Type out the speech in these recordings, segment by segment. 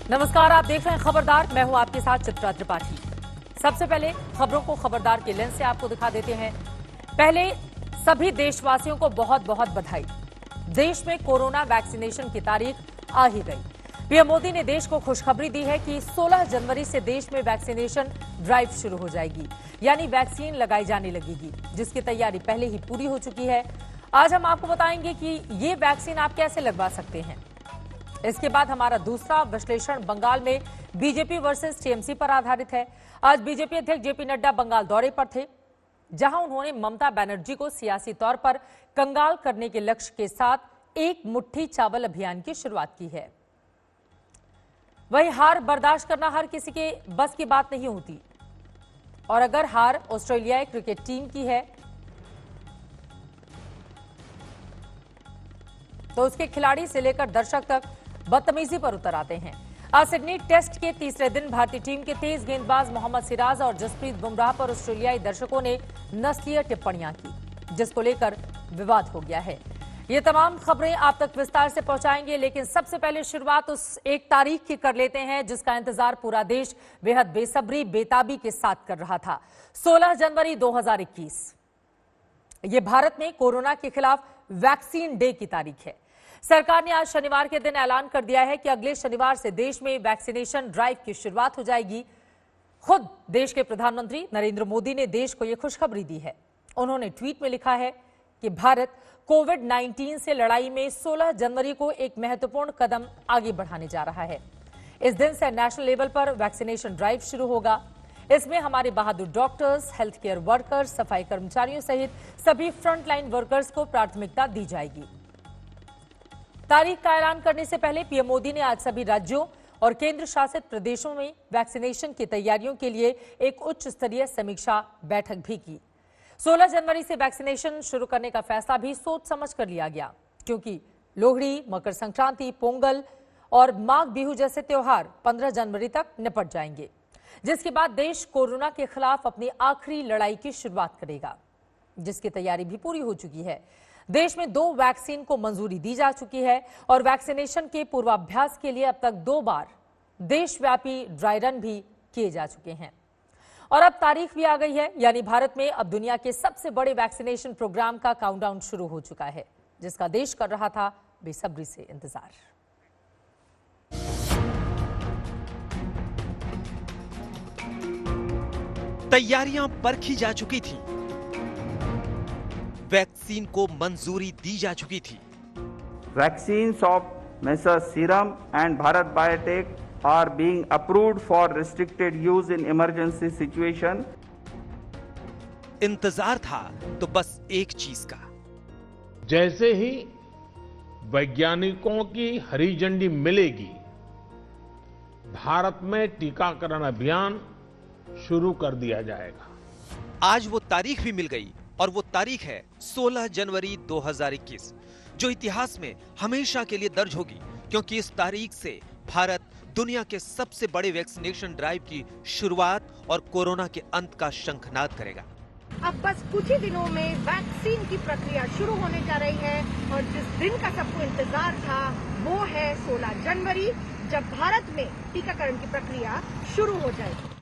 नमस्कार, आप देख रहे हैं खबरदार। मैं हूं आपके साथ चित्रा त्रिपाठी। सबसे पहले खबरों को खबरदार के लेंस से आपको दिखा देते हैं। पहले सभी देशवासियों को बहुत बहुत बधाई। देश में कोरोना वैक्सीनेशन की तारीख आ ही गई। पीएम मोदी ने देश को खुशखबरी दी है कि 16 जनवरी से देश में वैक्सीनेशन ड्राइव शुरू हो जाएगी, यानी वैक्सीन लगाई जाने लगेगी, जिसकी तैयारी पहले ही पूरी हो चुकी है। आज हम आपको बताएंगे कि ये वैक्सीन आप कैसे लगवा सकते हैं। इसके बाद हमारा दूसरा विश्लेषण बंगाल में बीजेपी वर्सेस टीएमसी पर आधारित है। आज बीजेपी अध्यक्ष जेपी नड्डा बंगाल दौरे पर थे, जहां उन्होंने ममता बनर्जी को सियासी तौर पर कंगाल करने के लक्ष्य के साथ एक मुट्ठी चावल अभियान की शुरुआत की है। वहीं हार बर्दाश्त करना हर किसी के बस की बात नहीं होती, और अगर हार ऑस्ट्रेलियाई क्रिकेट टीम की है तो उसके खिलाड़ी से लेकर दर्शक तक बदतमीजी पर उतर आते हैं। आज सिडनी टेस्ट के तीसरे दिन भारतीय टीम के तेज गेंदबाज मोहम्मद सिराज और जसप्रीत बुमराह पर ऑस्ट्रेलियाई दर्शकों ने नस्लीय टिप्पणियां की, जिसको लेकर विवाद हो गया है। ये तमाम खबरें आप तक विस्तार से पहुंचाएंगे, लेकिन सबसे पहले शुरुआत उस एक तारीख की कर लेते हैं जिसका इंतजार पूरा देश बेहद बेसब्री बेताबी के साथ कर रहा था। 16 जनवरी 2021 ये भारत में कोरोना के खिलाफ वैक्सीन डे की तारीख है। सरकार ने आज शनिवार के दिन ऐलान कर दिया है कि अगले शनिवार से देश में वैक्सीनेशन ड्राइव की शुरुआत हो जाएगी। खुद देश के प्रधानमंत्री नरेंद्र मोदी ने देश को यह खुशखबरी दी है। उन्होंने ट्वीट में लिखा है कि भारत कोविड-19 से लड़ाई में 16 जनवरी को एक महत्वपूर्ण कदम आगे बढ़ाने जा रहा है। इस दिन से नेशनल लेवल पर वैक्सीनेशन ड्राइव शुरू होगा। इसमें हमारे बहादुर डॉक्टर्स, हेल्थ केयर वर्कर्स, सफाई कर्मचारियों सहित सभी फ्रंटलाइन वर्कर्स को प्राथमिकता दी जाएगी। तारीख का ऐलान करने से पहले पीएम मोदी ने आज सभी राज्यों और केंद्र शासित प्रदेशों में वैक्सीनेशन की तैयारियों के लिए एक उच्च स्तरीय समीक्षा बैठक भी की। 16 जनवरी से वैक्सीनेशन शुरू करने का फैसला भी सोच समझ कर लिया गया, क्योंकि लोहड़ी, मकर संक्रांति, पोंगल और माघ बिहू जैसे त्योहार 15 जनवरी तक निपट जाएंगे, जिसके बाद देश कोरोना के खिलाफ अपनी आखिरी लड़ाई की शुरुआत करेगा, जिसकी तैयारी भी पूरी हो चुकी है। देश में 2 वैक्सीन को मंजूरी दी जा चुकी है और वैक्सीनेशन के पूर्वाभ्यास के लिए अब तक 2 बार देशव्यापी ड्राई रन भी किए जा चुके हैं। और अब तारीख भी आ गई है, यानी भारत में अब दुनिया के सबसे बड़े वैक्सीनेशन प्रोग्राम का काउंटडाउन शुरू हो चुका है, जिसका देश कर रहा था बेसब्री से इंतजार। तैयारियां परखी जा चुकी थी, वैक्सीन को मंजूरी दी जा चुकी थी। Vaccines of Messrs Serum and Bharat Biotech are being approved for restricted use in emergency situation. इंतजार था तो बस एक चीज का। जैसे ही वैज्ञानिकों की हरी झंडी मिलेगी, भारत में टीकाकरण अभियान शुरू कर दिया जाएगा। आज वो तारीख भी मिल गई, और वो तारीख है 16 जनवरी 2021, जो इतिहास में हमेशा के लिए दर्ज होगी, क्योंकि इस तारीख से भारत दुनिया के सबसे बड़े वैक्सीनेशन ड्राइव की शुरुआत और कोरोना के अंत का शंखनाद करेगा। अब बस कुछ ही दिनों में वैक्सीन की प्रक्रिया शुरू होने जा रही है, और जिस दिन का सबको इंतजार था वो है 16 जनवरी, जब भारत में टीकाकरण की प्रक्रिया शुरू हो जाएगी।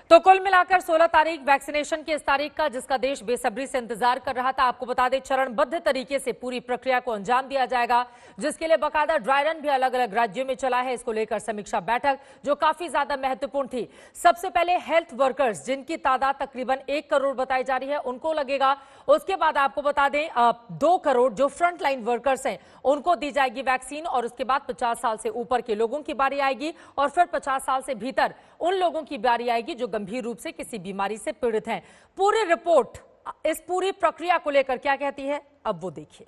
तो कुल मिलाकर 16 तारीख वैक्सीनेशन की इस तारीख का, जिसका देश बेसब्री से इंतजार कर रहा था। आपको बता दें, चरणबद्ध तरीके से पूरी प्रक्रिया को अंजाम दिया जाएगा, जिसके लिए बाकायदा ड्राई रन भी अलग अलग राज्यों में चला है। इसको लेकर समीक्षा बैठक जो काफी ज्यादा महत्वपूर्ण थी। सबसे पहले हेल्थ वर्कर्स, जिनकी तादाद तकरीबन 1 करोड़ बताई जा रही है, उनको लगेगा। उसके बाद आपको बता दें 2 करोड़ जो फ्रंट लाइन वर्कर्स हैं उनको दी जाएगी वैक्सीन, और उसके बाद 50 साल से ऊपर के लोगों की बारी आएगी, और फिर 50 साल से भीतर उन लोगों की बारी आएगी जो गंभीर रूप से किसी बीमारी से पीड़ित हैं। पूरी रिपोर्ट इस पूरी प्रक्रिया को लेकर क्या कहती है, अब वो देखिए।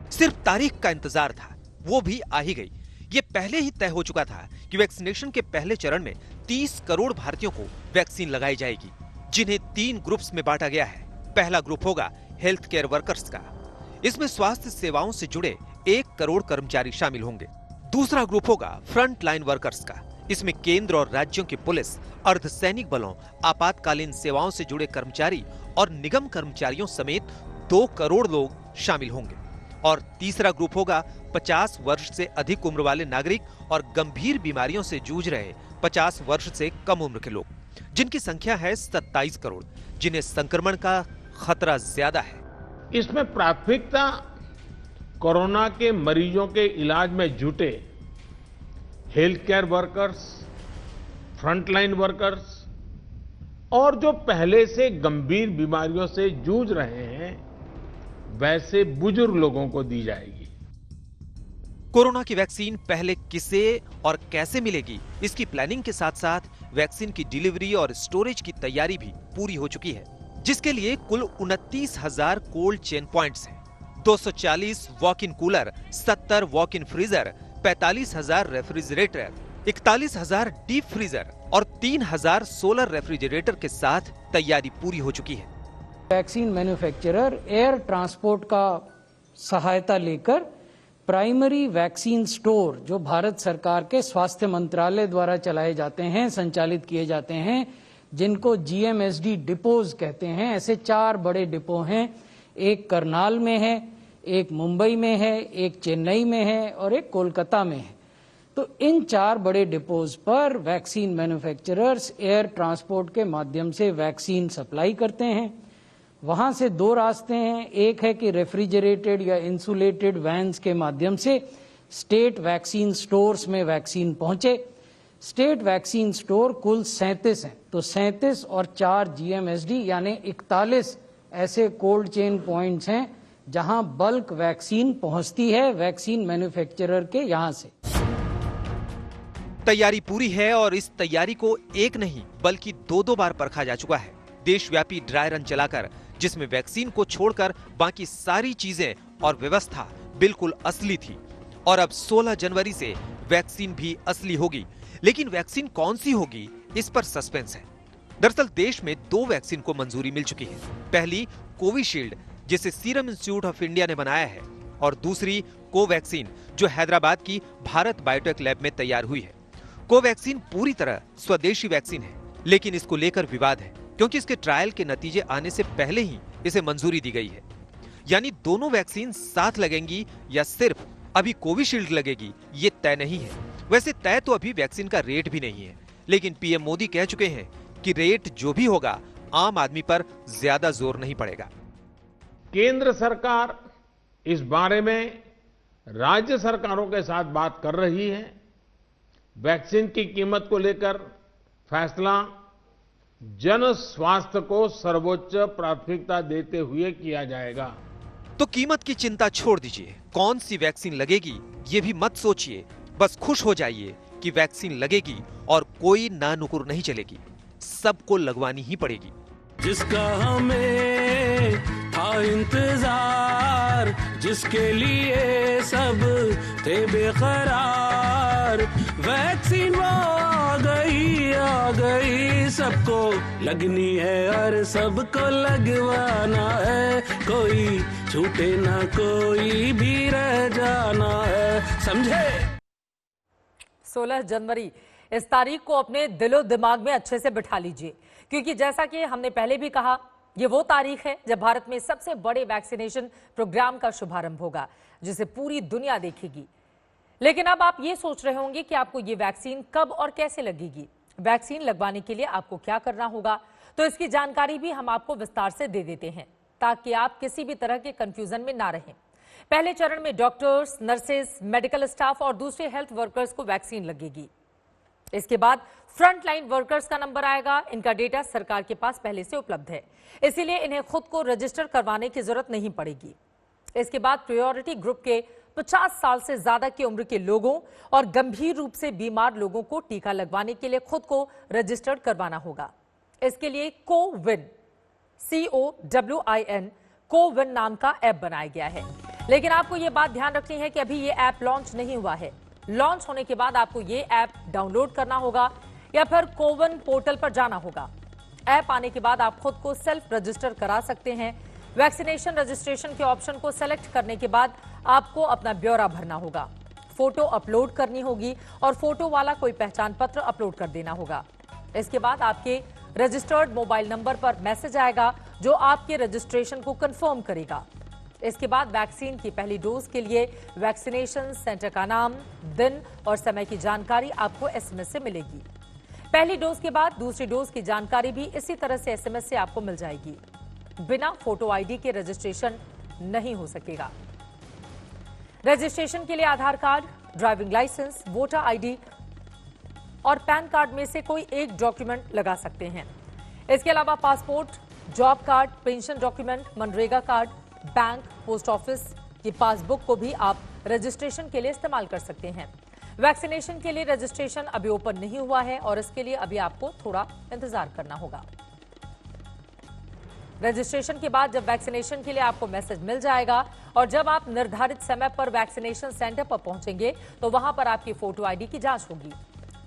सिर्फ तारीख का इंतजार था, वो भी आ ही गई। ये पहले ही तय हो चुका था कि वैक्सीनेशन के पहले चरण में 30 करोड़ भारतीयों को वैक्सीन लगाई जाएगी, जिन्हें 3 ग्रुप्स में बांटा गया है। पहला ग्रुप होगा हेल्थ केयर वर्कर्स का। इसमें स्वास्थ्य सेवाओं से जुड़े 1 करोड़ कर्मचारी शामिल होंगे। दूसरा ग्रुप होगा फ्रंट लाइन वर्कर्स का। इसमें केंद्र और राज्यों की पुलिस, अर्धसैनिक बलों, आपातकालीन सेवाओं से जुड़े कर्मचारी और निगम कर्मचारियों समेत 2 करोड़ लोग शामिल होंगे। और तीसरा ग्रुप होगा 50 वर्ष से अधिक उम्र वाले नागरिक और गंभीर बीमारियों से जूझ रहे 50 वर्ष से कम उम्र के लोग, जिनकी संख्या है 27 करोड़, जिन्हें संक्रमण का खतरा ज्यादा है। इसमें प्राथमिकता कोरोना के मरीजों के इलाज में जुटे health care workers, frontline workers और जो पहले से गंभीर बीमारियों से जूझ रहे हैं वैसे बुजुर्ग लोगों को दी जाएगी। कोरोना की वैक्सीन पहले किसे और कैसे मिलेगी, इसकी प्लानिंग के साथ साथ वैक्सीन की डिलीवरी और स्टोरेज की तैयारी भी पूरी हो चुकी है, जिसके लिए कुल 29,000 कोल्ड चेन पॉइंट्स हैं, 240 walk in cooler, 70 walk in freezer, 45,000 refrigerator, 41,000 deep freezer और 3,000 सोलर रेफ्रिजरेटर के साथ तैयारी पूरी हो चुकी है। वैक्सीन मैन्युफैक्चरर एयर ट्रांसपोर्ट का सहायता लेकर प्राइमरी वैक्सीन स्टोर जो भारत सरकार के स्वास्थ्य मंत्रालय द्वारा चलाए जाते हैं, संचालित किए जाते हैं, जिनको GMSD डिपोज कहते हैं, ऐसे 4 बड़े डिपो हैं। एक करनाल में है, एक मुंबई में है, एक चेन्नई में है और एक कोलकाता में है। तो इन 4 बड़े डिपोज पर वैक्सीन मैन्युफैक्चरर्स एयर ट्रांसपोर्ट के माध्यम से वैक्सीन सप्लाई करते हैं। वहां से 2 रास्ते हैं, एक है कि रेफ्रिजरेटेड या इंसुलेटेड वैन्स के माध्यम से स्टेट वैक्सीन स्टोर्स में वैक्सीन पहुंचे। स्टेट वैक्सीन स्टोर कुल 37 हैं, तो 37 और 4 GMSD यानी 41 ऐसे कोल्ड चेन पॉइंट्स हैं जहां बल्क वैक्सीन पहुंचती है वैक्सीन मैन्युफैक्चरर के यहां से। तैयारी पूरी है और इस तैयारी को एक नहीं बल्कि 2 बार परखा जा चुका है। देशव्यापी ड्राई रन चलाकर, जिसमें वैक्सीन को छोड़कर बाकी सारी चीजें और व्यवस्था बिल्कुल असली थी। और अब 16 जनवरी से वैक्सीन भी असली होगी, लेकिन वैक्सीन कौन सी होगी इस पर सस्पेंस है। दरअसल देश में 2 वैक्सीन को मंजूरी मिल चुकी है। पहली कोविशील्ड, जिसे सीरम इंस्टीट्यूट ऑफ इंडिया ने बनाया है, और दूसरी कोवैक्सीन, जो हैदराबाद की भारत बायोटेक लैब में तैयार हुई है। कोवैक्सीन पूरी तरह स्वदेशी वैक्सीन है, लेकिन इसको लेकर विवाद है, क्योंकि इसके ट्रायल के नतीजे आने से पहले ही इसे मंजूरी दी गई है। यानी दोनों वैक्सीन साथ लगेंगी या सिर्फ अभी कोविशील्ड लगेगी, ये तय नहीं है। वैसे तय तो अभी वैक्सीन का रेट भी नहीं है, लेकिन पीएम मोदी कह चुके हैं कि रेट जो भी होगा आम आदमी पर ज्यादा जोर नहीं पड़ेगा। केंद्र सरकार इस बारे में राज्य सरकारों के साथ बात कर रही है। वैक्सीन की कीमत को लेकर फैसला जन स्वास्थ्य को सर्वोच्च प्राथमिकता देते हुए किया जाएगा। तो कीमत की चिंता छोड़ दीजिए, कौन सी वैक्सीन लगेगी ये भी मत सोचिए, बस खुश हो जाइए कि वैक्सीन लगेगी और कोई ना नुकुर नहीं चलेगी, सबको लगवानी ही पड़ेगी। जिसका हमें था इंतजार, जिसके लिए सब थे बेकरार, वैक्सीन आ गई सबको लगनी है और सबको लगवाना है, कोई छूटे ना कोई भी रह जाना है, समझे। 16 जनवरी इस तारीख को अपने दिलो दिमाग में अच्छे से बिठा लीजिए, क्योंकि जैसा कि हमने पहले भी कहा, ये वो तारीख है जब भारत में सबसे बड़े वैक्सीनेशन प्रोग्राम का शुभारंभ होगा, जिसे पूरी दुनिया देखेगी। लेकिन अब आप ये सोच रहे होंगे कि आपको ये वैक्सीन कब और कैसे लगेगी। वैक्सीन लगवाने के लिए आपको क्या करना होगा, तो इसकी जानकारी भी हम आपको विस्तार से दे देते हैं, ताकि आप किसी भी तरह के कंफ्यूजन में ना रहें। पहले चरण में डॉक्टर्स, नर्सेज, मेडिकल स्टाफ और दूसरे हेल्थ वर्कर्स को वैक्सीन लगेगी। इसके बाद फ्रंट लाइन वर्कर्स का नंबर आएगा। इनका डेटा सरकार के पास पहले से उपलब्ध है, इसीलिए इन्हें खुद को रजिस्टर करवाने की जरूरत नहीं पड़ेगी। इसके बाद प्रायोरिटी ग्रुप के 50 साल से ज्यादा की उम्र के लोगों और गंभीर रूप से बीमार लोगों को टीका लगवाने के लिए खुद को रजिस्टर्ड करवाना होगा। इसके लिए कोविन, COWIN, कोविन नाम का ऐप बनाया गया है। लेकिन आपको यह बात ध्यान रखनी है कि अभी ये ऐप लॉन्च नहीं हुआ है। लॉन्च होने के बाद आपको ये ऐप डाउनलोड करना होगा या फिर कोविन पोर्टल पर जाना होगा। ऐप आने के बाद आप खुद को सेल्फ रजिस्टर करा सकते हैं। वैक्सीनेशन रजिस्ट्रेशन के ऑप्शन को सेलेक्ट करने के बाद आपको अपना ब्यौरा भरना होगा, फोटो अपलोड करनी होगी और फोटो वाला कोई पहचान पत्र अपलोड कर देना होगा। इसके बाद आपके रजिस्टर्ड मोबाइल नंबर पर मैसेज आएगा जो आपके रजिस्ट्रेशन को कंफर्म करेगा। इसके बाद वैक्सीन की पहली डोज के लिए वैक्सीनेशन सेंटर का नाम, दिन और समय की जानकारी आपको एसएमएस से मिलेगी। पहली डोज के बाद दूसरी डोज की जानकारी भी इसी तरह से एसएमएस से आपको मिल जाएगी। बिना फोटो आईडी के रजिस्ट्रेशन नहीं हो सकेगा। रजिस्ट्रेशन के लिए Aadhaar card, driving licence, voter ID और पैन कार्ड में से कोई एक डॉक्यूमेंट लगा सकते हैं। इसके अलावा passport, job card, pension document, MNREGA card, bank, post office की पासबुक को भी आप रजिस्ट्रेशन के लिए इस्तेमाल कर सकते हैं। वैक्सीनेशन के लिए रजिस्ट्रेशन अभी ओपन नहीं हुआ है और इसके लिए अभी आपको थोड़ा इंतजार करना होगा। रजिस्ट्रेशन के बाद जब वैक्सीनेशन के लिए आपको मैसेज मिल जाएगा और जब आप निर्धारित समय पर वैक्सीनेशन सेंटर पर पहुंचेंगे तो वहां पर आपकी फोटो आईडी की जांच होगी।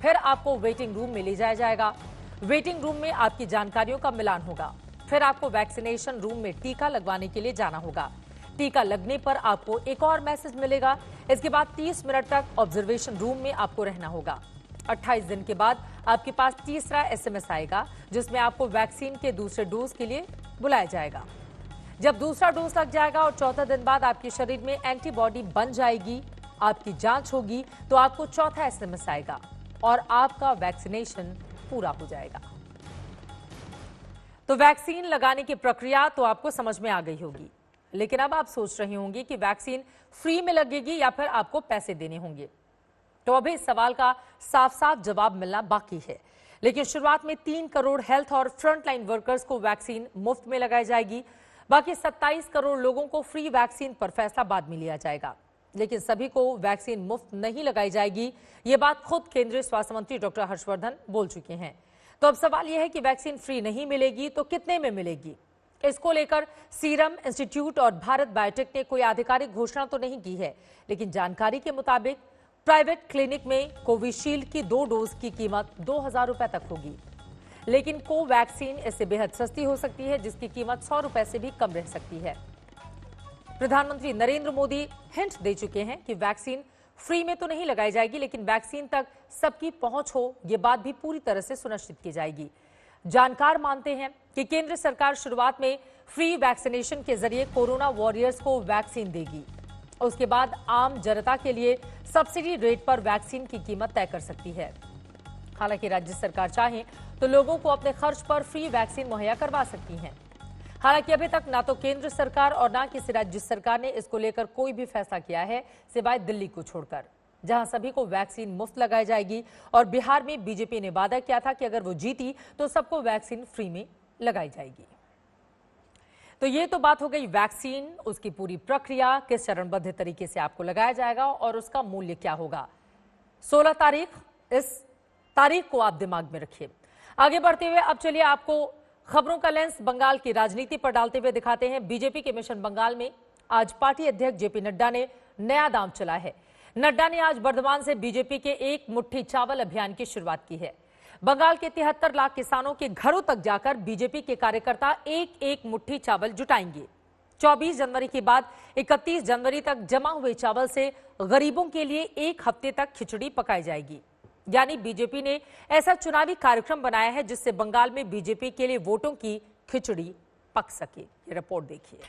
फिर आपको वेटिंग रूम में ले जाया जाएगा। वेटिंग रूम में आपकी जानकारियों का मिलान होगा। फिर आपको वैक्सीनेशन रूम में टीका लगवाने के लिए जाना होगा। टीका लगने पर आपको एक और मैसेज मिलेगा। इसके बाद 30 मिनट तक ऑब्जर्वेशन रूम में आपको रहना होगा। 28 दिन के बाद आपके पास तीसरा एसएमएस आएगा जिसमें आपको वैक्सीन के दूसरे डोज के लिए बुलाया जाएगा। जब दूसरा डोज लग जाएगा और 14 दिन बाद आपके शरीर में एंटीबॉडी बन जाएगी, आपकी जांच होगी, तो आपको चौथा एसएमएस आएगा और आपका वैक्सीनेशन पूरा हो जाएगा। तो वैक्सीन लगाने की प्रक्रिया तो आपको समझ में आ गई होगी, लेकिन अब आप सोच रहे होंगे कि वैक्सीन फ्री में लगेगी या फिर आपको पैसे देने होंगे। तो अभी इस सवाल का साफ साफ जवाब मिलना बाकी है। लेकिन शुरुआत में 3 करोड़ हेल्थ और फ्रंटलाइन वर्कर्स को वैक्सीन मुफ्त में लगाई जाएगी। बाकी 27 करोड़ लोगों को फ्री वैक्सीन पर फैसला बाद में लिया जाएगा। लेकिन सभी को वैक्सीन मुफ्त नहीं लगाई जाएगी, ये बात खुद केंद्रीय स्वास्थ्य मंत्री डॉक्टर हर्षवर्धन बोल चुके हैं। तो अब सवाल यह है कि वैक्सीन फ्री नहीं मिलेगी तो कितने में मिलेगी? इसको लेकर सीरम इंस्टीट्यूट और भारत बायोटेक ने कोई आधिकारिक घोषणा तो नहीं की है, लेकिन जानकारी के मुताबिक प्राइवेट क्लिनिक में कोविशील्ड की 2 डोज की कीमत 2000 रुपए तक होगी, लेकिन कोवैक्सीन इससे बेहद सस्ती हो सकती है, जिसकी कीमत 100 रुपए से भी कम रह सकती है। प्रधानमंत्री नरेंद्र मोदी हिंट दे चुके हैं कि वैक्सीन फ्री में तो नहीं लगाई जाएगी, लेकिन वैक्सीन तक सबकी पहुंच हो, ये बात भी पूरी तरह से सुनिश्चित की जाएगी। जानकार मानते हैं कि केंद्र सरकार शुरुआत में फ्री वैक्सीनेशन के जरिए कोरोना वॉरियर्स को वैक्सीन देगी। उसके बाद आम जनता के लिए सब्सिडी रेट पर वैक्सीन की कीमत तय कर सकती है। हालांकि राज्य सरकार चाहे तो लोगों को अपने खर्च पर फ्री वैक्सीन मुहैया करवा सकती है। हालांकि अभी तक ना तो केंद्र सरकार और ना किसी राज्य सरकार ने इसको लेकर कोई भी फैसला किया है, सिवाय दिल्ली को छोड़कर, जहां सभी को वैक्सीन मुफ्त लगाई जाएगी। और बिहार में बीजेपी ने वादा किया था कि अगर वो जीती तो सबको वैक्सीन फ्री में लगाई जाएगी। तो ये तो बात हो गई वैक्सीन, उसकी पूरी प्रक्रिया, किस चरणबद्ध तरीके से आपको लगाया जाएगा और उसका मूल्य क्या होगा। 16 तारीख, इस तारीख को आप दिमाग में रखिए। आगे बढ़ते हुए अब चलिए आपको खबरों का लेंस बंगाल की राजनीति पर डालते हुए दिखाते हैं। बीजेपी के मिशन बंगाल में आज पार्टी अध्यक्ष जेपी नड्डा ने नया दांव चला है। नड्डा ने आज बर्धमान से बीजेपी के एक मुट्ठी चावल अभियान की शुरुआत की है। बंगाल के 73 लाख किसानों के घरों तक जाकर बीजेपी के कार्यकर्ता एक एक मुट्ठी चावल जुटाएंगे। 24 जनवरी के बाद 31 जनवरी तक जमा हुए चावल से गरीबों के लिए 1 हफ्ते तक खिचड़ी पकाई जाएगी। यानी बीजेपी ने ऐसा चुनावी कार्यक्रम बनाया है जिससे बंगाल में बीजेपी के लिए वोटों की खिचड़ी पक सके। ये रिपोर्ट देखिए।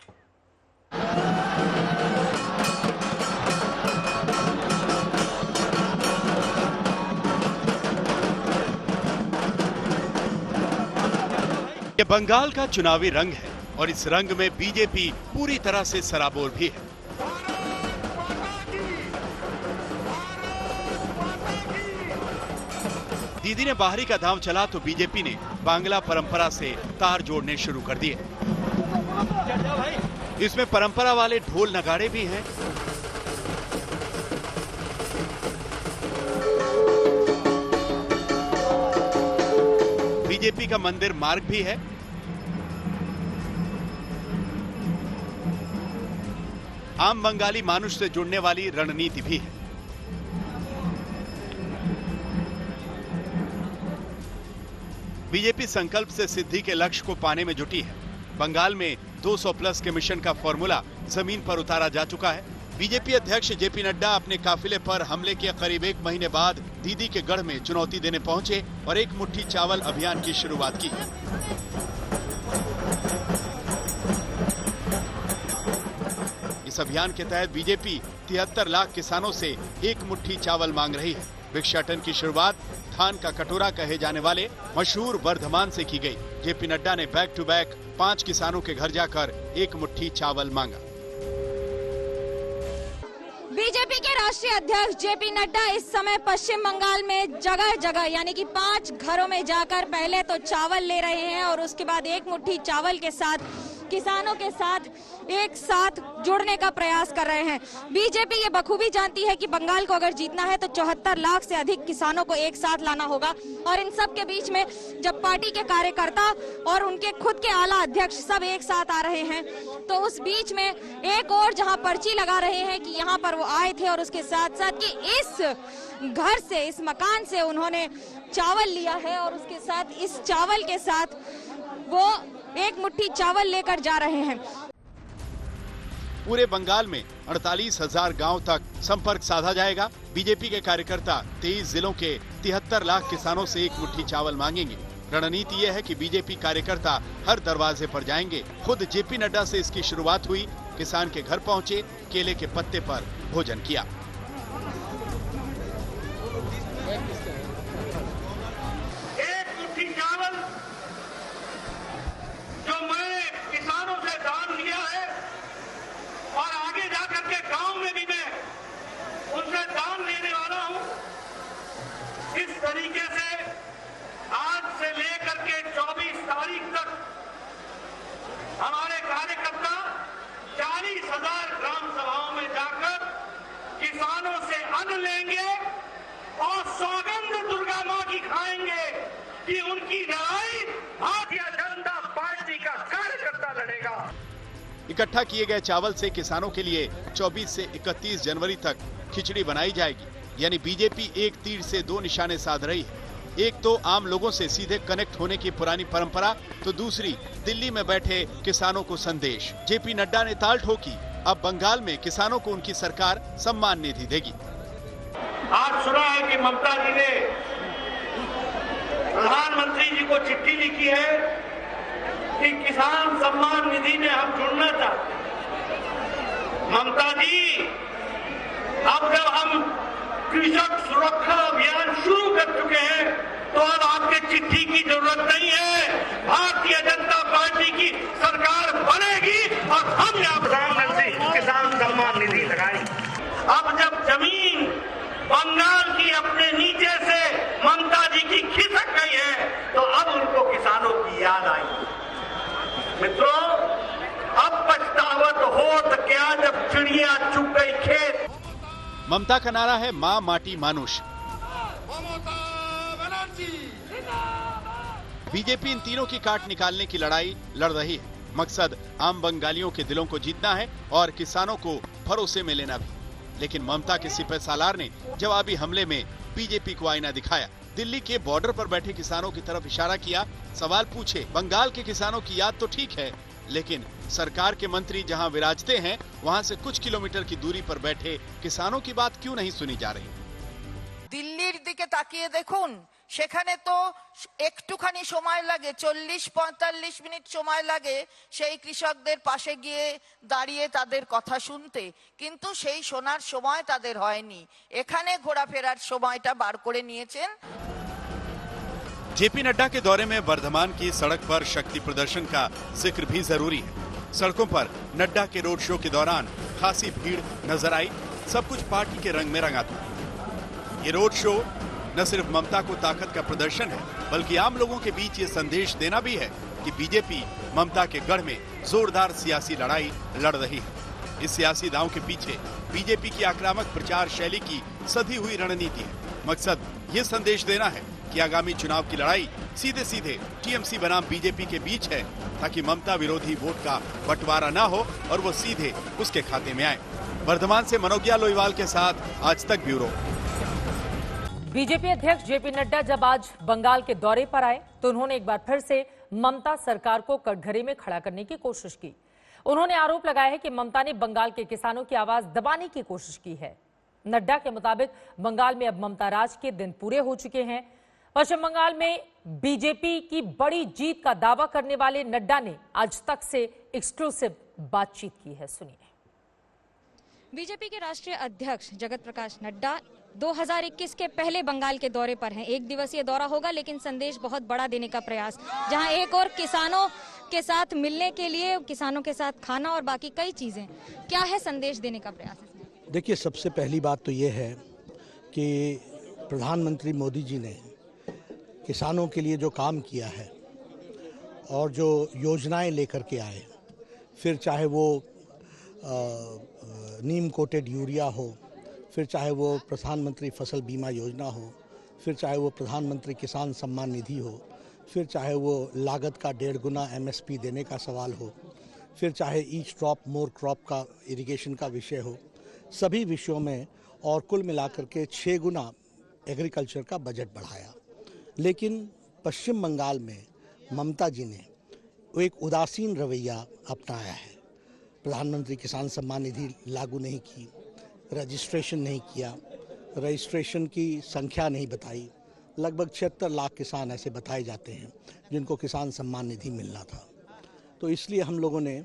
ये बंगाल का चुनावी रंग है और इस रंग में बीजेपी पूरी तरह से सराबोर भी है। दीदी ने बाहरी का दांव चला तो बीजेपी ने बांग्ला परंपरा से तार जोड़ने शुरू कर दिए। इसमें परंपरा वाले ढोल नगाड़े भी हैं। बीजेपी का मंदिर मार्ग भी है। आम बंगाली मानुष से जुड़ने वाली रणनीति भी है। बीजेपी संकल्प से सिद्धि के लक्ष्य को पाने में जुटी है। बंगाल में 200 प्लस के मिशन का फॉर्मूला जमीन पर उतारा जा चुका है। बीजेपी अध्यक्ष जेपी नड्डा अपने काफिले पर हमले के करीब 1 महीने बाद दीदी के गढ़ में चुनौती देने पहुंचे और एक मुट्ठी चावल अभियान की शुरुआत की। इस अभियान के तहत बीजेपी 73 लाख किसानों से एक मुट्ठी चावल मांग रही है। भिक्षाटन की शुरुआत धान का कटोरा कहे जाने वाले मशहूर वर्धमान से की गई। जेपी नड्डा ने बैक टू बैक 5 किसानों के घर जाकर एक मुट्ठी चावल मांगा। बीजेपी के राष्ट्रीय अध्यक्ष जेपी नड्डा इस समय पश्चिम बंगाल में जगह जगह यानी कि 5 घरों में जाकर पहले तो चावल ले रहे हैं और उसके बाद एक मुट्ठी चावल के साथ किसानों के साथ एक साथ जुड़ने का प्रयास कर रहे हैं। बीजेपी ये बखूबी जानती है कि बंगाल को अगर जीतना है तो 74 लाख से अधिक किसानों को एक साथ लाना होगा और इन सब के बीच में जब पार्टी के कार्यकर्ता और उनके खुद के आला अध्यक्ष सब एक साथ आ रहे हैं तो उस बीच में एक और जहां पर्ची लगा रहे हैं कि यहाँ पर वो आए थे और उसके साथ साथ कि इस घर से, इस मकान से उन्होंने चावल लिया है और उसके साथ इस चावल के साथ वो एक मुट्ठी चावल लेकर जा रहे हैं। पूरे बंगाल में 48,000 गांव तक संपर्क साधा जाएगा। बीजेपी के कार्यकर्ता 23 जिलों के 73 लाख किसानों से एक मुट्ठी चावल मांगेंगे। रणनीति ये है कि बीजेपी कार्यकर्ता हर दरवाजे पर जाएंगे। खुद जेपी नड्डा से इसकी शुरुआत हुई। किसान के घर पहुंचे, केले के पत्ते पर भोजन किया। एक मुट्ठी चावल जो मैंने किसानों से दान लिया है और आगे जाकर के गांव में भी मैं उनसे दान लेने वाला हूं। इस तरीके से आज से लेकर के 24 तारीख तक हमारे कार्यकर्ता 40,000 ग्राम सभाओं में जाकर किसानों से अन्न लेंगे और सौगंध दुर्गा मां की खाएंगे कि उनकी लड़ाई भारतीय जनता पार्टी का कार्यकर्ता लड़ेगा। इकट्ठा किए गए चावल से किसानों के लिए 24 से 31 जनवरी तक खिचड़ी बनाई जाएगी। यानी बीजेपी एक तीर से 2 निशाने साध रही है। एक तो आम लोगों से सीधे कनेक्ट होने की पुरानी परंपरा, तो दूसरी दिल्ली में बैठे किसानों को संदेश। जेपी नड्डा ने ताल ठोकी, अब बंगाल में किसानों को उनकी सरकार सम्मान निधि देगी। आज सुना है कि ममता जी ने प्रधानमंत्री जी को चिट्ठी लिखी है कि किसान सम्मान निधि में हम जुड़ना चाहते हैं। ममता जी, अब जब हम कृषक सुरक्षा अभियान शुरू कर चुके हैं तो अब आपके चिट्ठी की जरूरत नहीं है। भारतीय जनता पार्टी की सरकार बनेगी और हम यहाँ प्रधानमंत्री किसान सम्मान निधि लगाएंगे। अब जब जमीन बंगाल की अपने नीचे से ममता जी की खिसक गई है तो अब उनको किसानों की याद आई। मित्रों, अब पछतावत होत क्या जब चिड़िया चुग गई खेत। ममता का नारा है माँ माटी मानुष। बीजेपी इन तीनों की काट निकालने की लड़ाई लड़ रही है। मकसद आम बंगालियों के दिलों को जीतना है और किसानों को भरोसे में लेना भी। लेकिन ममता के सिपह सालार ने जवाबी हमले में बीजेपी को आईना दिखाया। दिल्ली के बॉर्डर पर बैठे किसानों की तरफ इशारा किया, सवाल पूछे। बंगाल के किसानों की याद तो ठीक है, लेकिन सरकार के मंत्री जहां विराजते हैं वहां से कुछ किलोमीटर की दूरी पर बैठे किसानों की बात क्यों नहीं सुनी जा रही? दिल्लीर दिके ताकिए देखुन, সেখানে তো একটুখানি সময় লাগে, 40-45 মিনিট সময় লাগে সেই কৃষকদের পাশে গিয়ে দাঁড়িয়ে তাদের কথা শুনতে, কিন্তু সেই শোনার সময় তাদের হয়নি। এখানে ঘোরাফেরার সময়টা বার করে নিয়েছেন। जेपी नड्डा के दौरे में वर्धमान की सड़क पर शक्ति प्रदर्शन का जिक्र भी जरूरी है। सड़कों पर नड्डा के रोड शो के दौरान खासी भीड़ नजर आई। सब कुछ पार्टी के रंग में रंगा था। ये रोड शो न सिर्फ ममता को ताकत का प्रदर्शन है, बल्कि आम लोगों के बीच ये संदेश देना भी है कि बीजेपी ममता के गढ़ में जोरदार सियासी लड़ाई लड़ रही है। इस सियासी दांव के पीछे बीजेपी की आक्रामक प्रचार शैली की सधी हुई रणनीति है। मकसद ये संदेश देना है कि आगामी चुनाव की लड़ाई सीधे सीधे टीएमसी बनाम बीजेपी के बीच है, ताकि ममता विरोधी वोट का बंटवारा न हो और वो सीधे उसके खाते में आए। वर्धमान से मनोज्ञा लोईवाल के साथ आज तक ब्यूरो। बीजेपी अध्यक्ष जेपी नड्डा जब आज बंगाल के दौरे पर आए तो उन्होंने एक बार फिर से ममता सरकार को कटघरे में खड़ा करने की कोशिश की। उन्होंने आरोप लगाया है कि ममता ने बंगाल के किसानों की आवाज दबाने की कोशिश की है। नड्डा के मुताबिक बंगाल में अब ममता राज के दिन पूरे हो चुके हैं। पश्चिम बंगाल में बीजेपी की बड़ी जीत का दावा करने वाले नड्डा ने आज तक से एक्सक्लूसिव बातचीत की है। सुनिए। बीजेपी के राष्ट्रीय अध्यक्ष जगत प्रकाश नड्डा 2021 के पहले बंगाल के दौरे पर हैं। 1 दिवसीय दौरा होगा, लेकिन संदेश बहुत बड़ा देने का प्रयास, जहां एक और किसानों के साथ मिलने के लिए, किसानों के साथ खाना और बाकी कई चीजें। क्या है संदेश देने का प्रयास इसमें? देखिए, सबसे पहली बात तो ये है कि प्रधानमंत्री मोदी जी ने किसानों के लिए जो काम किया है और जो योजनाएं लेकर के आए, फिर चाहे वो नीम कोटेड यूरिया हो, फिर चाहे वो प्रधानमंत्री फसल बीमा योजना हो, फिर चाहे वो प्रधानमंत्री किसान सम्मान निधि हो, फिर चाहे वो लागत का 1.5 गुना MSP देने का सवाल हो, फिर चाहे ईच ड्रॉप मोर क्रॉप का इरिगेशन का विषय हो, सभी विषयों में और कुल मिलाकर के 6 गुना एग्रीकल्चर का बजट बढ़ाया। लेकिन पश्चिम बंगाल में ममता जी ने एक उदासीन रवैया अपनाया है। प्रधानमंत्री किसान सम्मान निधि लागू नहीं की, रजिस्ट्रेशन नहीं किया, रजिस्ट्रेशन की संख्या नहीं बताई। लगभग 76 लाख किसान ऐसे बताए जाते हैं जिनको किसान सम्मान निधि मिलना था। तो इसलिए हम लोगों ने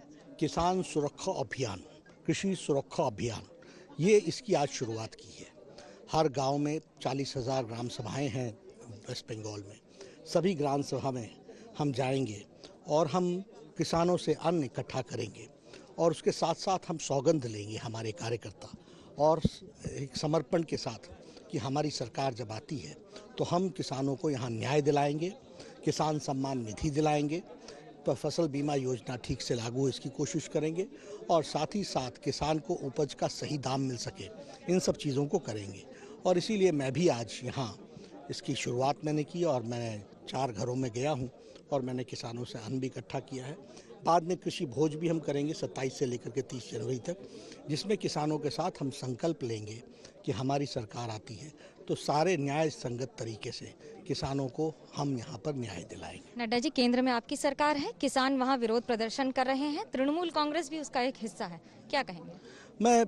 किसान सुरक्षा अभियान, कृषि सुरक्षा अभियान, ये इसकी आज शुरुआत की है। हर गांव में 40,000 ग्राम सभाएं हैं वेस्ट बंगाल में। सभी ग्राम सभा में हम जाएंगे और हम किसानों से अन्न इकट्ठा करेंगे और उसके साथ साथ हम सौगंध लेंगे, हमारे कार्यकर्ता, और एक समर्पण के साथ कि हमारी सरकार जब आती है तो हम किसानों को यहाँ न्याय दिलाएंगे, किसान सम्मान निधि दिलाएंगे, तो फसल बीमा योजना ठीक से लागू इसकी कोशिश करेंगे और साथ ही साथ किसान को उपज का सही दाम मिल सके, इन सब चीज़ों को करेंगे। और इसीलिए मैं भी आज यहाँ इसकी शुरुआत मैंने की और मैं 4 घरों में गया हूँ और मैंने किसानों से अन्न भी इकट्ठा किया है। बाद में कृषि भोज भी हम करेंगे 27 से लेकर के 30 जनवरी तक, जिसमें किसानों के साथ हम संकल्प लेंगे कि हमारी सरकार आती है तो सारे न्याय संगत तरीके से किसानों को हम यहाँ पर न्याय दिलाएंगे। नड्डा जी, केंद्र में आपकी सरकार है, किसान वहाँ विरोध प्रदर्शन कर रहे हैं, तृणमूल कांग्रेस भी उसका एक हिस्सा है, क्या कहेंगे? मैं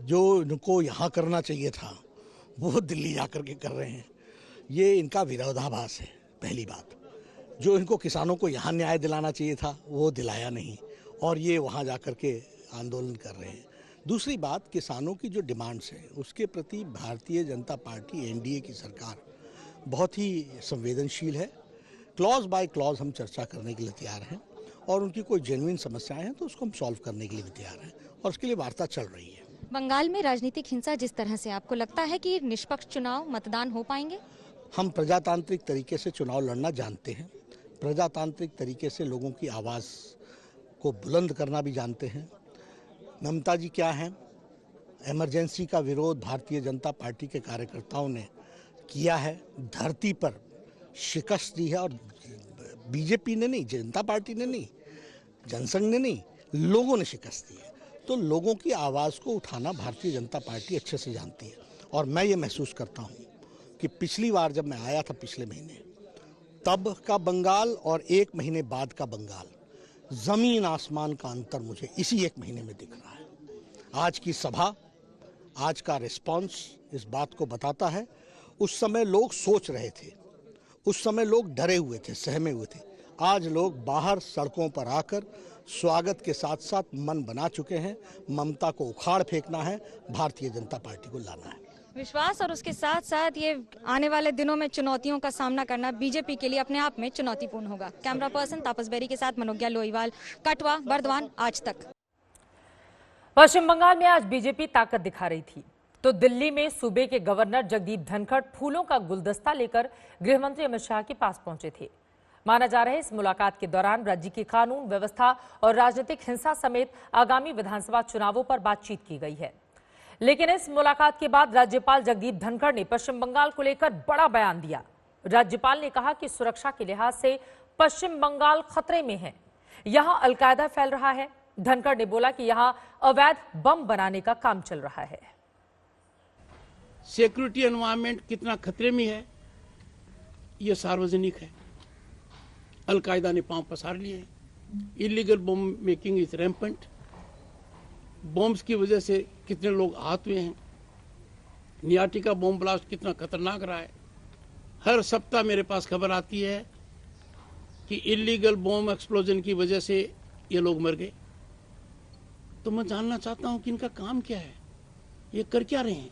जो इनको यहाँ करना चाहिए था वो दिल्ली जाकर के कर रहे हैं, ये इनका विरोधाभास है। पहली बात, जो इनको किसानों को यहाँ न्याय दिलाना चाहिए था वो दिलाया नहीं और ये वहाँ जाकर के आंदोलन कर रहे हैं। दूसरी बात, किसानों की जो डिमांड्स हैं उसके प्रति भारतीय जनता पार्टी NDA की सरकार बहुत ही संवेदनशील है। क्लॉज बाय क्लॉज हम चर्चा करने के लिए तैयार हैं और उनकी कोई जेन्युइन समस्याएं हैं तो उसको हम सॉल्व करने के लिए भी तैयार हैं और उसके लिए वार्ता चल रही है। बंगाल में राजनीतिक हिंसा जिस तरह से, आपको लगता है कि निष्पक्ष चुनाव, मतदान हो पाएंगे? हम प्रजातांत्रिक तरीके से चुनाव लड़ना जानते हैं, प्रजातांत्रिक तरीके से लोगों की आवाज़ को बुलंद करना भी जानते हैं। ममता जी क्या हैं, इमरजेंसी का विरोध भारतीय जनता पार्टी के कार्यकर्ताओं ने किया है, धरती पर शिकस्त दी है और बीजेपी ने नहीं, जनता पार्टी ने नहीं, जनसंघ ने नहीं, लोगों ने शिकस्त दी है। तो लोगों की आवाज़ को उठाना भारतीय जनता पार्टी अच्छे से जानती है और मैं ये महसूस करता हूँ कि पिछली बार जब मैं आया था पिछले महीने, तब का बंगाल और 1 महीने बाद का बंगाल, जमीन आसमान का अंतर मुझे इसी 1 महीने में दिख रहा है। आज की सभा, आज का रिस्पांस इस बात को बताता है। उस समय लोग सोच रहे थे, उस समय लोग डरे हुए थे, सहमे हुए थे। आज लोग बाहर सड़कों पर आकर स्वागत के साथ साथ मन बना चुके हैं। ममता को उखाड़ फेंकना है, भारतीय जनता पार्टी को लाना है। विश्वास और उसके साथ साथ ये आने वाले दिनों में चुनौतियों का सामना करना बीजेपी के लिए अपने आप में चुनौतीपूर्ण होगा। कैमरा पर्सन तापस बेरी के साथ मनोज्ञा लोईवाल, कटवा, बर्दवान, आज तक। पश्चिम बंगाल में आज बीजेपी ताकत दिखा रही थी तो दिल्ली में सूबे के गवर्नर जगदीप धनखड़ फूलों का गुलदस्ता लेकर गृह मंत्री अमित शाह के पास पहुंचे थे। माना जा रहा है इस मुलाकात के दौरान राज्य की कानून व्यवस्था और राजनीतिक हिंसा समेत आगामी विधानसभा चुनावों पर बातचीत की गई है। लेकिन इस मुलाकात के बाद राज्यपाल जगदीप धनखड़ ने पश्चिम बंगाल को लेकर बड़ा बयान दिया। राज्यपाल ने कहा कि सुरक्षा के लिहाज से पश्चिम बंगाल खतरे में है, यहां अलकायदा फैल रहा है। धनखड़ ने बोला कि यहां अवैध बम बनाने का काम चल रहा है। सिक्योरिटी एनवायरनमेंट कितना खतरे में है ये सार्वजनिक है। अलकायदा ने पांव पसार लिए, illegal bomb making is rampant. Bombs की वजह से कितने लोग आहत हुए हैं। नियाटी का बॉम्ब ब्लास्ट कितना खतरनाक रहा है। हर सप्ताह मेरे पास खबर आती है कि इलीगल बॉम्ब एक्सप्लोजन की वजह से ये लोग मर गए। तो मैं जानना चाहता हूं कि इनका काम क्या है। ये कर क्या रहे हैं?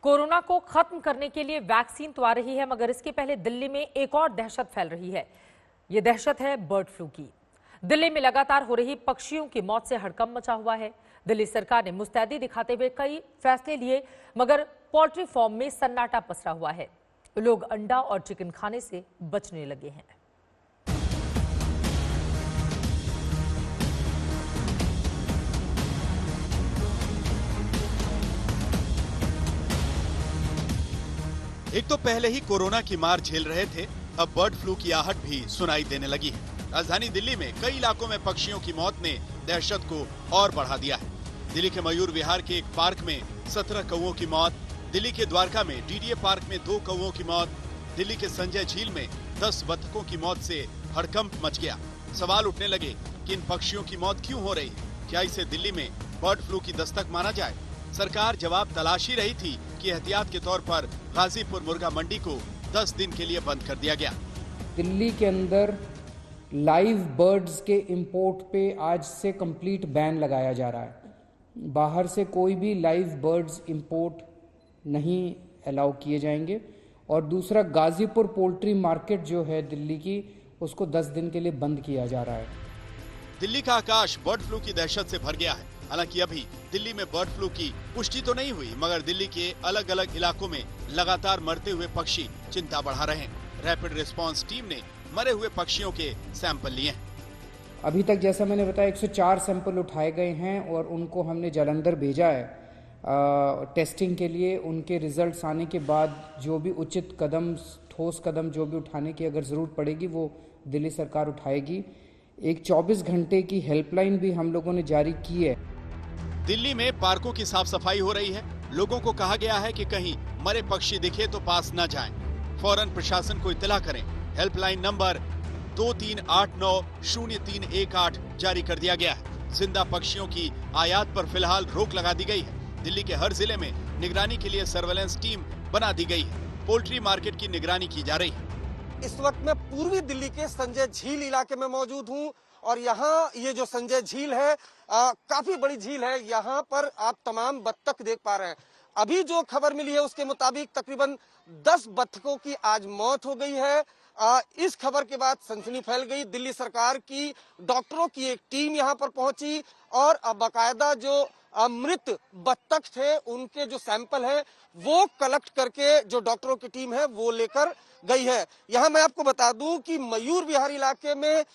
कोरोना को खत्म करने के लिए वैक्सीन तो आ रही है, मगर इसके पहले दिल्ली में एक और दहशत फैल रही है। ये दहशत है बर्ड फ्लू की। दिल्ली में लगातार हो रही पक्षियों की मौत से हड़कंप मचा हुआ है। दिल्ली सरकार ने मुस्तैदी दिखाते हुए कई फैसले लिए, मगर पोल्ट्री फार्म में सन्नाटा पसरा हुआ है। लोग अंडा और चिकन खाने से बचने लगे हैं। एक तो पहले ही कोरोना की मार झेल रहे थे, अब बर्ड फ्लू की आहट भी सुनाई देने लगी है। राजधानी दिल्ली में कई इलाकों में पक्षियों की मौत ने दहशत को और बढ़ा दिया है। दिल्ली के मयूर विहार के एक पार्क में 17 कौओं की मौत, दिल्ली के द्वारका में डीडीए पार्क में 2 कौओं की मौत, दिल्ली के संजय झील में 10 बत्तखों की मौत से हड़कंप मच गया। सवाल उठने लगे कि इन पक्षियों की मौत क्यों हो रही है? क्या इसे दिल्ली में बर्ड फ्लू की दस्तक माना जाए? सरकार जवाब तलाश ही रही थी कि एहतियात के तौर पर गाजीपुर मुर्गा मंडी को 10 दिन के लिए बंद कर दिया गया। दिल्ली के अंदर लाइव बर्ड्स के इंपोर्ट पे आज से कंप्लीट बैन लगाया जा रहा है। बाहर से कोई भी लाइव बर्ड्स इंपोर्ट नहीं अलाउ किए जाएंगे। और दूसरा, गाजीपुर पोल्ट्री मार्केट जो है दिल्ली की, उसको 10 दिन के लिए बंद किया जा रहा है। दिल्ली का आकाश बर्ड फ्लू की दहशत से भर गया है। हालांकि अभी दिल्ली में बर्ड फ्लू की पुष्टि तो नहीं हुई, मगर दिल्ली के अलग अलग इलाकों में लगातार मरते हुए पक्षी चिंता बढ़ा रहे हैं। रैपिड रिस्पांस टीम ने मरे हुए पक्षियों के सैंपल लिए हैं। अभी तक जैसा मैंने बताया 104 सैंपल उठाए गए हैं और उनको हमने जालंधर भेजा है टेस्टिंग के लिए। उनके रिजल्ट्स आने के बाद जो भी उचित कदम, ठोस कदम जो भी उठाने की अगर ज़रूरत पड़ेगी वो दिल्ली सरकार उठाएगी। एक 24 घंटे की हेल्पलाइन भी हम लोगों ने जारी की है। दिल्ली में पार्कों की साफ सफाई हो रही है। लोगों को कहा गया है कि कहीं मरे पक्षी दिखे तो पास न जाएं। फौरन प्रशासन को इत्तला करें। हेल्पलाइन नंबर 23890318 जारी कर दिया गया है। जिंदा पक्षियों की आयात पर फिलहाल रोक लगा दी गई है। दिल्ली के हर जिले में निगरानी के लिए सर्वेलेंस टीम बना दी गई है। पोल्ट्री मार्केट की निगरानी की जा रही है। इस वक्त मैं पूर्वी दिल्ली के संजय झील इलाके में मौजूद हूं और यहाँ ये जो संजय झील है काफी बड़ी झील है। यहाँ पर आप तमाम बत्तख देख पा रहे हैं। अभी जो खबर मिली है उसके मुताबिक तकरीबन 10 बत्तखों की आज मौत हो गई है। इस खबर के बाद सनसनी फैल गई। दिल्ली सरकार की डॉक्टरों की एक टीम यहाँ पर पहुंची और बाकायदा जो मृत बत्तख थे उनके जो सैंपल है वो कलेक्ट करके जो डॉक्टरों की टीम है वो लेकर गई है। यहाँ मैं आपको बता दूं कि मयूर विहार इलाके में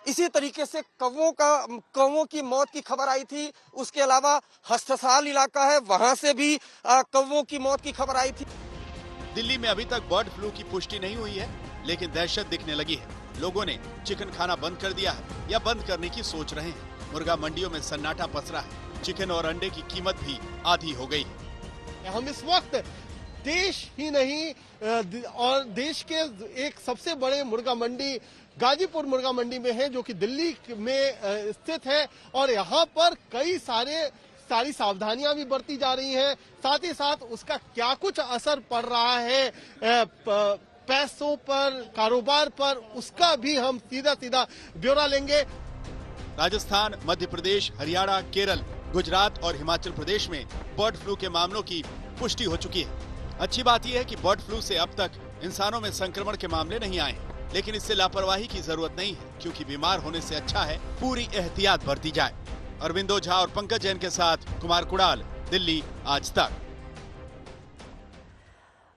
इसी तरीके से कौवों की मौत की खबर आई थी। उसके अलावा हस्तसाल इलाका है, वहां से भी कौवों की मौत की खबर आई थी। दिल्ली में अभी तक बर्ड फ्लू की पुष्टि नहीं हुई है, लेकिन दहशत दिखने लगी है। लोगों ने चिकन खाना बंद कर दिया है या बंद करने की सोच रहे हैं। मुर्गा मंडियों में सन्नाटा पसरा है। चिकन और अंडे की कीमत भी आधी हो गई है। हम इस वक्त देश ही नहीं और देश के एक सबसे बड़े मुर्गा मंडी गाजीपुर मुर्गा मंडी में है, जो कि दिल्ली में स्थित है। और यहाँ पर कई सारी सावधानियां भी बरती जा रही हैं। साथ ही साथ उसका क्या कुछ असर पड़ रहा है पैसों पर, कारोबार पर, उसका भी हम सीधा ब्यौरा लेंगे। राजस्थान, मध्य प्रदेश, हरियाणा, केरल, गुजरात और हिमाचल प्रदेश में बर्ड फ्लू के मामलों की पुष्टि हो चुकी है। अच्छी बात यह है कि बर्ड फ्लू से अब तक इंसानों में संक्रमण के मामले नहीं आए, लेकिन इससे लापरवाही की जरूरत नहीं है, क्योंकि बीमार होने से अच्छा है पूरी एहतियात बरती जाए। अरविंदो झा और पंकज जैन के साथ कुमार कुणाल, दिल्ली आज तक।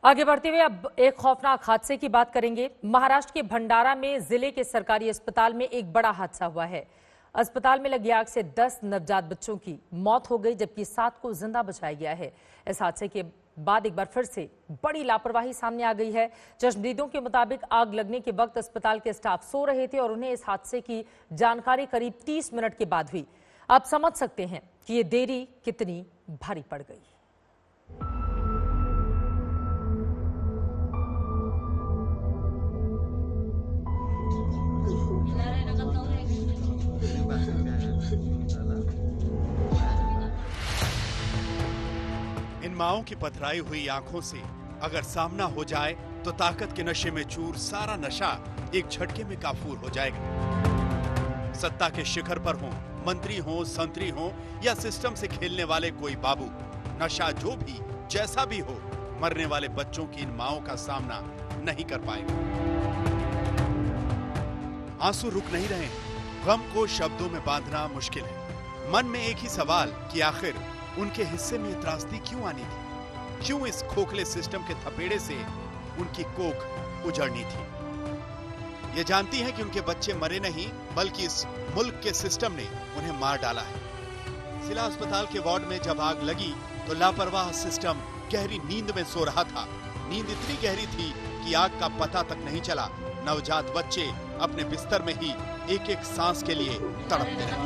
आगे बढ़ते हुए अब एक खौफनाक हादसे की बात करेंगे। महाराष्ट्र के भंडारा में जिले के सरकारी अस्पताल में एक बड़ा हादसा हुआ है। अस्पताल में लगी आग से 10 नवजात बच्चों की मौत हो गई, जबकि 7 को जिंदा बचाया गया है। इस हादसे के बाद एक बार फिर से बड़ी लापरवाही सामने आ गई है। चश्मदीदों के मुताबिक आग लगने के वक्त अस्पताल के स्टाफ सो रहे थे और उन्हें इस हादसे की जानकारी करीब 30 मिनट के बाद हुई। आप समझ सकते हैं कि ये देरी कितनी भारी पड़ गई। इन माओं की पथराई हुई आंखों से अगर सामना हो जाए तो ताकत के नशे में चूर सारा नशा एक झटके में काफूर हो जाएगा। सत्ता के शिखर पर हों मंत्री हो, संतरी हो या सिस्टम से खेलने वाले कोई बाबू, नशा जो भी जैसा भी हो, मरने वाले बच्चों की इन माओं का सामना नहीं कर पाएगा। आंसू रुक नहीं रहे हैं, गम को शब्दों में बांधना मुश्किल है। मन में एक ही सवाल कि आखिर उनके हिस्से में ये त्रासदी क्यों आनी थी? क्यों इस खोखले सिस्टम के थपेड़े से उनकी कोख उजड़नी थी? ये जानती हैं कि उनके बच्चे मरे नहीं, बल्कि इस मुल्क के सिस्टम ने उन्हें मार डाला है। जिला अस्पताल के वार्ड में जब आग लगी तो लापरवाह सिस्टम गहरी नींद में सो रहा था। नींद इतनी गहरी थी कि आग का पता तक नहीं चला। नवजात बच्चे अपने बिस्तर में ही एक एक सांस के लिए तड़पते रहे।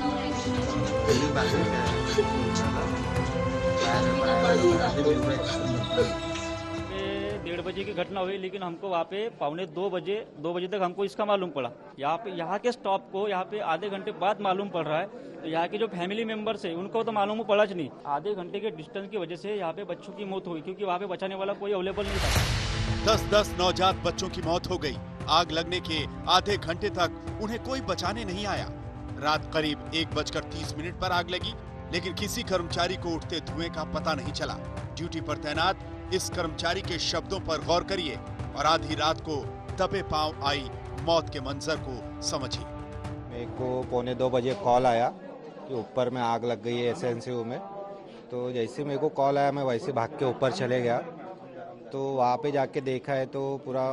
1:30 बजे की घटना हुई, लेकिन हमको वहाँ पे 2:15 तक हमको इसका मालूम पड़ा। यहाँ के स्टाफ को यहाँ पे आधे घंटे बाद मालूम पड़ रहा है। तो यहाँ के जो फैमिली मेंबर्स है उनको तो मालूम पड़ा नहीं। आधे घंटे के डिस्टेंस की वजह से यहाँ पे बच्चों की मौत हुई, क्योंकि वहाँ पे बचाने वाला कोई अवेलेबल नहीं था। 10 नवजात बच्चों की मौत हो गई। आग लगने के आधे घंटे तक उन्हें कोई बचाने नहीं आया। रात करीब 1:30 पर आग लगी, लेकिन किसी कर्मचारी को उठते धुएं का पता नहीं चला। ड्यूटी पर तैनात इस कर्मचारी के शब्दों पर गौर करिए और आधी रात को दबे पांव आई मौत के मंजर को समझिए। मेरे को 1:45 बजे कॉल आया कि ऊपर में आग लग गई है एसएनसीयू में। तो जैसे मेरे को कॉल आया मैं वैसे भाग के ऊपर चले गया। तो वहाँ पे जाके देखा है तो पूरा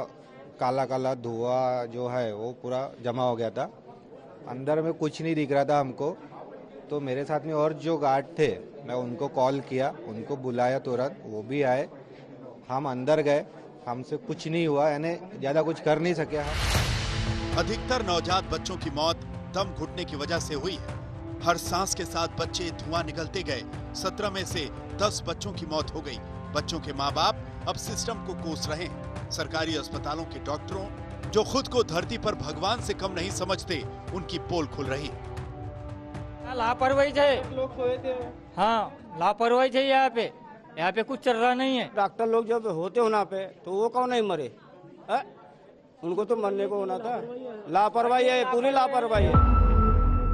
काला काला धुआं जो है वो पूरा जमा हो गया था। अंदर में कुछ नहीं दिख रहा था हमको। तो मेरे साथ में और जो गार्ड थे मैं उनको कॉल किया, उनको बुलाया तुरंत, वो भी आए। हम अंदर गए, हमसे कुछ नहीं हुआ, यानी ज़्यादा कुछ कर नहीं सके हम। अधिकतर नवजात बच्चों की मौत दम घुटने की वजह से हुई है। हर सांस के साथ बच्चे धुआं निकलते गए। 17 में से 10 बच्चों की मौत हो गई। बच्चों के माँ बाप अब सिस्टम को कोस रहे हैं। सरकारी अस्पतालों के डॉक्टरों जो खुद को धरती पर भगवान से कम नहीं समझते, उनकी पोल खुल रही है। लापरवाही है, हाँ लापरवाही है। यहाँ पे कुछ चल रहा नहीं है। डॉक्टर लोग जब होते होना पे तो वो कौन नहीं मरे है? उनको तो मरने को होना था। लापरवाही है, पूरी लापरवाही है।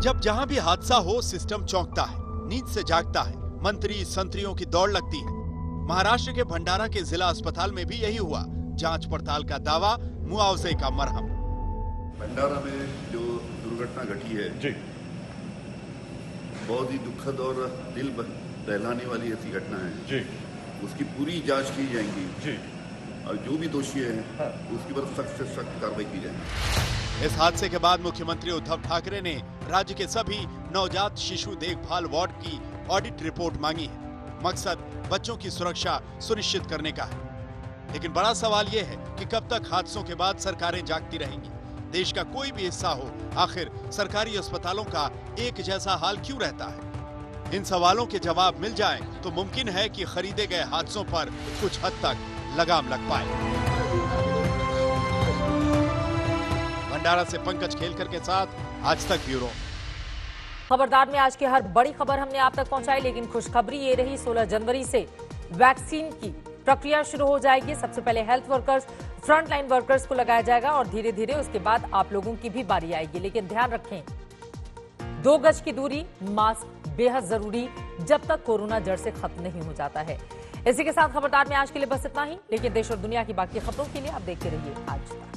जब जहाँ भी हादसा हो सिस्टम चौंकता है, नींद से जागता है। मंत्री संतरियों की दौड़ लगती है। महाराष्ट्र के भंडारा के जिला अस्पताल में भी यही हुआ। जांच पड़ताल का दावा, मुआवजे का मरहम। भंडारा में जो दुर्घटना घटी है जी, बहुत ही दुखद और दिल दहलाने वाली ऐसी घटना है जी। उसकी पूरी जांच की जाएगी जी, और जो भी दोषी है उसकी पर सख्त से सख्त कार्रवाई की जाएगी। इस हादसे के बाद मुख्यमंत्री उद्धव ठाकरे ने राज्य के सभी नवजात शिशु देखभाल वार्ड की ऑडिट रिपोर्ट मांगी है। मकसद बच्चों की सुरक्षा सुनिश्चित करने का है। लेकिन बड़ा सवाल यह है कि कब तक हादसों के बाद सरकारें जागती रहेंगी? देश का कोई भी हिस्सा हो, आखिर सरकारी अस्पतालों का एक जैसा हाल क्यों रहता है? इन सवालों के जवाब मिल जाएं तो मुमकिन है कि खरीदे गए हादसों पर कुछ हद तक लगाम लग पाए। भंडारा से पंकज खेलकर के साथ आज तक ब्यूरो। खबरदार में आज की हर बड़ी खबर हमने आप तक पहुंचाई, लेकिन खुशखबरी ये रही 16 जनवरी से वैक्सीन की प्रक्रिया शुरू हो जाएगी। सबसे पहले health workers, front line workers को लगाया जाएगा और धीरे धीरे उसके बाद आप लोगों की भी बारी आएगी। लेकिन ध्यान रखें, 2 गज की दूरी, मास्क बेहद जरूरी जब तक कोरोना जड़ से खत्म नहीं हो जाता है। इसी के साथ खबरदार में आज के लिए बस इतना ही, लेकिन देश और दुनिया की बाकी खबरों के लिए आप देखते रहिए आज तक।